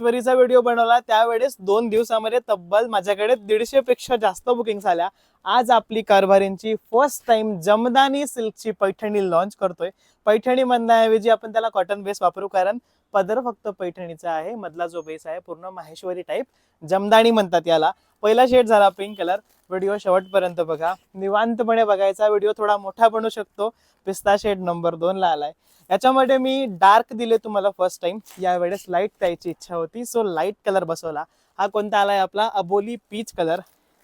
माहेश्वरीचा video बनवला त्यावेळेस 2 दिवसामध्ये तब्बल माझ्याकडे 150 पेक्षा जास्त बुकिंग्स आल्या. आज आपली कारभारींची फर्स्ट टाइम जमदानी सिल्कची पैठणी लॉन्च करतोय. पैठणी म्हणण्याऐवजी आपण त्याला कॉटन बेस वापरू, कारण पदर फक्त पैठणीचा आहे, मधला जो बेस आहे पूर्ण माहेश्वरी टाईप जमदानी म्हणतात याला. पहिला शेड झाला पिंक कलर. व्हिडिओ शेवटपर्यंत बघा, निवांतपणे बघायचा. व्हिडिओ थोडा मोठा बनू शकतो. पिस्ता शेड नंबर 2 ला आलाय. याच्यामध्ये मी डार्क दिले तुम्हाला फर्स्ट टाइम, यावेळेस लाईट द्यायची इच्छा होती, सो लाईट कलर बसवला. हा कोणता आलाय आपला अबोली पीच कलर.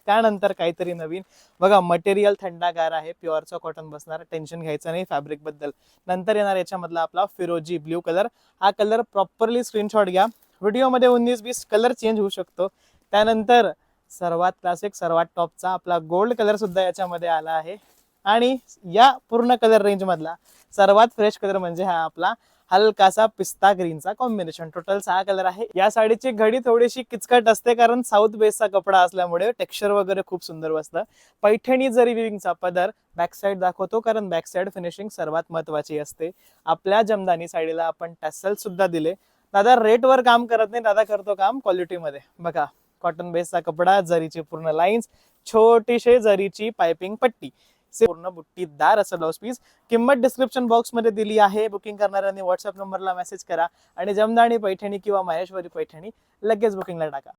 त्यानंतर काहीतरी नवीन बघा, मटेरियल थंडागार आहे, प्युअरचा कॉटन बसणार, टेन्शन घ्यायचं नाही फॅब्रिक बद्दल. नंतर येणार याच्यामधला आपला फिरोजी ब्ल्यू कलर. हा कलर प्रॉपरली स्क्रीनशॉट घ्या. व्हिडिओमध्ये 19-20 कलर चेंज होऊ शकतो. त्यानंतर सर्वात क्लासिक सर्वात टॉपचा आपला गोल्ड कलर सुद्धा याच्यामध्ये आला आहे. आणि या पूर्ण कलर रेंज मधला सर्वात फ्रेश कलर म्हणजे हा आपला हलकासा पिस्ता ग्रीनचा कॉम्बिनेशन. टोटल 6 कलर आहे. या साडीची घडी थोडीशी किचकट असते, कारण साऊथ बेसचा कपडा असल्यामुळे टेक्स्चर वगैरे खूप सुंदर बसतं. पैठणी जरी विविंगचा पदर बॅक साइड दाखवतो, कारण बॅक साइड फिनिशिंग सर्वात महत्वाची असते. आपल्या जमदानी साडीला आपण टॅसल सुद्धा दिले. दादा रेट वर काम करत नाही, दादा करतो काम क्वालिटीमध्ये. बघा, कॉटन बेसचा कपडा, जरीची पूर्ण लाईन्स, छोटीशी जरीची पाइपिंग पट्टी, पूर्ण बुट्टीदार असं ब्लाउज पीस. किंमत डिस्क्रिप्शन बॉक्स मध्ये दिली आहे. बुकिंग करणाऱ्यांनी व्हॉट्सअप नंबरला मेसेज करा आणि जमदानी पैठणी किंवा माहेश्वरी पैठणी लगेच बुकिंगला टाका.